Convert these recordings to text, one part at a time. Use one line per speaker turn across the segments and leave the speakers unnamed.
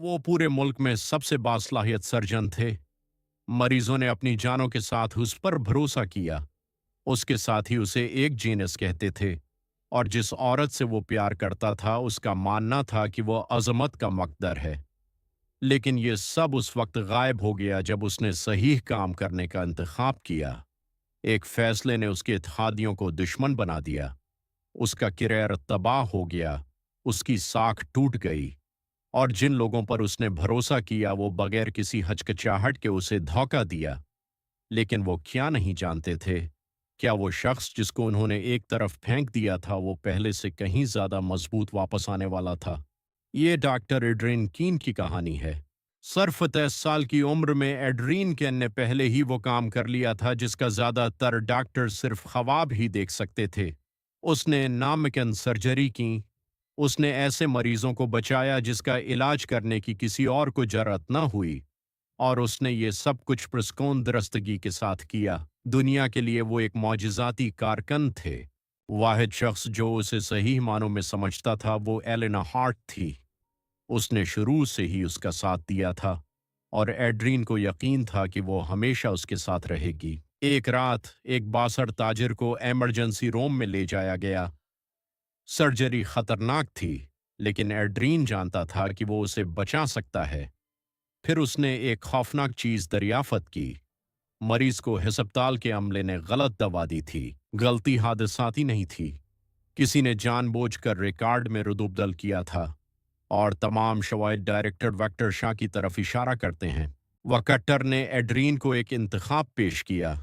वो पूरे मुल्क में सबसे बासलाहियत सर्जन थे। मरीजों ने अपनी जानों के साथ उस पर भरोसा किया। उसके साथ ही उसे एक जीनस कहते थे, और जिस औरत से वो प्यार करता था उसका मानना था कि वो अजमत का मकदर है। लेकिन ये सब उस वक्त गायब हो गया जब उसने सही काम करने का इंतखाब किया। एक फैसले ने उसके इत्तेहादियों को दुश्मन बना दिया। उसका किरैर तबाह हो गया, उसकी साख टूट गई, और जिन लोगों पर उसने भरोसा किया वो बगैर किसी हचकचाहट के उसे धोखा दिया। लेकिन वो क्या नहीं जानते थे, क्या वो शख्स जिसको उन्होंने एक तरफ फेंक दिया था वो पहले से कहीं ज्यादा मजबूत वापस आने वाला था। ये डॉक्टर एड्रीन कीन की कहानी है। सिर्फ 23 साल की उम्र में एड्रीन केन ने पहले ही वो काम कर लिया था जिसका ज्यादातर डॉक्टर सिर्फ ख्वाब ही देख सकते थे। उसने नामुमकिन सर्जरी की। उसने ऐसे मरीजों को बचाया जिसका इलाज करने की किसी और को जरूरत न हुई, और उसने ये सब कुछ पुरस्कून दरस्तगी के साथ किया। दुनिया के लिए वो एक मौजिज़ाती कारकन थे। वाहिद शख्स जो उसे सही मानों में समझता था वो एलेना हार्ट थी। उसने शुरू से ही उसका साथ दिया था, और एड्रीन को यकीन था कि वो हमेशा उसके साथ रहेगी। एक रात एक बासड़ ताजिर को एमरजेंसी रूम में ले जाया गया। सर्जरी खतरनाक थी, लेकिन एड्रीन जानता था कि वो उसे बचा सकता है। फिर उसने एक खौफनाक चीज दरियाफत की। मरीज को हस्पताल के अमले ने गलत दवा दी थी। गलती हादसाती नहीं थी, किसी ने जानबूझकर रिकॉर्ड में रुदूबदल किया था, और तमाम शवाहिद डायरेक्टर वेक्टर शाह की तरफ इशारा करते हैं। वकट्टर ने एड्रीन को एक इंतखाब पेश किया: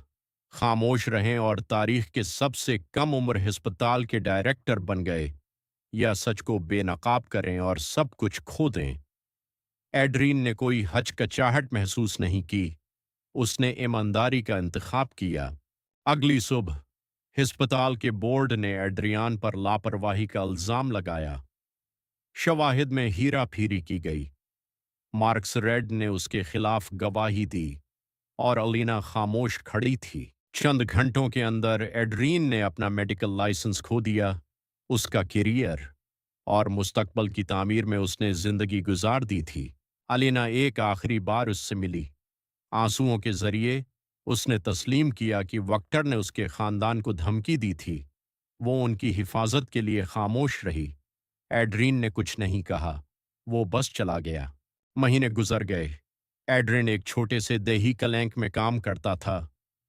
खामोश रहें और तारीख के सबसे कम उम्र हस्पताल के डायरेक्टर बन गए, या सच को बेनकाब करें और सब कुछ खो दें। एड्रीन ने कोई हचकचाहट महसूस नहीं की। उसने ईमानदारी का इंतखाब किया। अगली सुबह हस्पताल के बोर्ड ने एड्रियान पर लापरवाही का इल्जाम लगाया। शवाहिद में हीरा फीरी की गई। मार्क्स रेड ने उसके खिलाफ गवाही दी, और अलीना खामोश खड़ी थी। चंद घंटों के अंदर एड्रीन ने अपना मेडिकल लाइसेंस खो दिया। उसका करियर और मुस्तकबल की तामीर में उसने जिंदगी गुजार दी थी। अलीना एक आखिरी बार उससे मिली। आंसुओं के जरिए उसने तस्लीम किया कि वक्टर ने उसके खानदान को धमकी दी थी। वो उनकी हिफाजत के लिए खामोश रही। एड्रीन ने कुछ नहीं कहा, वो बस चला गया। महीने गुजर गए। एड्रीन एक छोटे से देही कलैंक में काम करता था।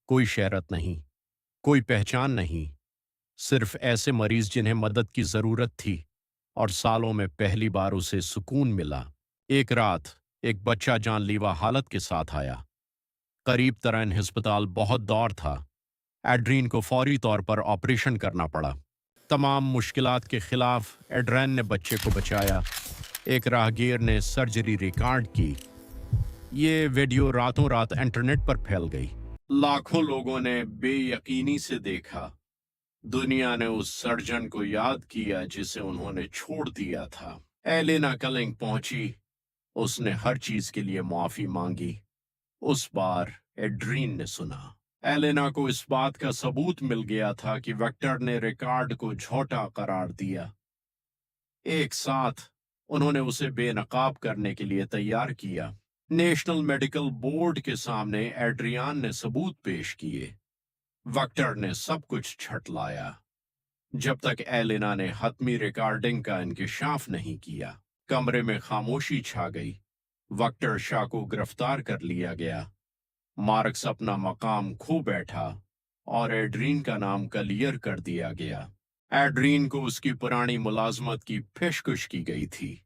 कोई शहरत नहीं, कोई पहचान नहीं, सिर्फ ऐसे मरीज जिन्हें मदद की जरूरत थी, और सालों में पहली बार उसे सुकून मिला। एक रात एक बच्चा जानलेवा हालत के साथ आया। करीब तरीन हस्पताल बहुत दौर था। एड्रीन को फौरी तौर पर ऑपरेशन करना पड़ा। तमाम मुश्किलात के खिलाफ एड्रेन ने बच्चे को बचाया। एक राहगीर ने सर्जरी रिकॉर्ड की। ये वीडियो रातों रात इंटरनेट पर फैल गई। लाखों लोगों ने बेयकीनी से देखा। दुनिया ने उस सर्जन को याद किया जिसे उन्होंने छोड़ दिया था। एलेना कलिंग पहुंची। उसने हर चीज के लिए माफी मांगी। उस बार एड्रीन ने सुना। एलेना को इस बात का सबूत मिल गया था कि वेक्टर ने रिकॉर्ड को झूठा करार दिया। एक साथ उन्होंने उसे बेनकाब करने के लिए तैयार किया। नेशनल मेडिकल बोर्ड के सामने एड्रियान ने सबूत पेश किए। वेक्टर ने सब कुछ झटलाया। जब तक एलेना ने हतमी रिकॉर्डिंग का इंकशाफ नहीं किया, कमरे में खामोशी छा गई। वेक्टर शाह को गिरफ्तार कर लिया गया। मार्क्स अपना मकाम खो बैठा, और एड्रीन का नाम क्लियर कर दिया गया। एड्रीन को उसकी पुरानी मुलाजमत की पेशकश की गई थी,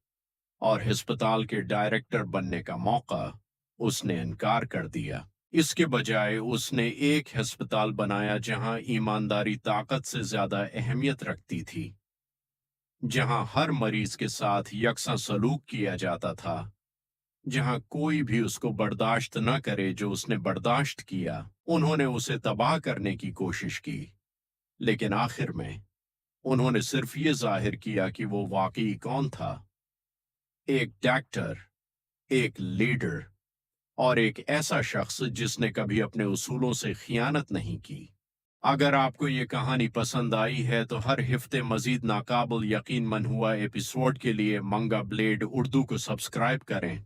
और हस्पताल के डायरेक्टर बनने का मौका उसने इनकार कर दिया। इसके बजाय उसने एक हस्पताल बनाया जहां ईमानदारी ताकत से ज्यादा अहमियत रखती थी, जहां हर मरीज के साथ यकसा सलूक किया जाता था, जहां कोई भी उसको बर्दाश्त न करे जो उसने बर्दाश्त किया। उन्होंने उसे तबाह करने की कोशिश की, लेकिन आखिर में उन्होंने सिर्फ ये जाहिर किया कि वो वाकई कौन था: एक डॉक्टर, एक लीडर, और एक ऐसा शख्स जिसने कभी अपने उसूलों से खियानत नहीं की। اگر آپ کو یہ کہانی پسند آئی ہے تو ہر ہفتے مزید ناقابل یقین من ہوا ایپیسوڈ کے لیے منگا بلیڈ اردو کو سبسکرائب کریں۔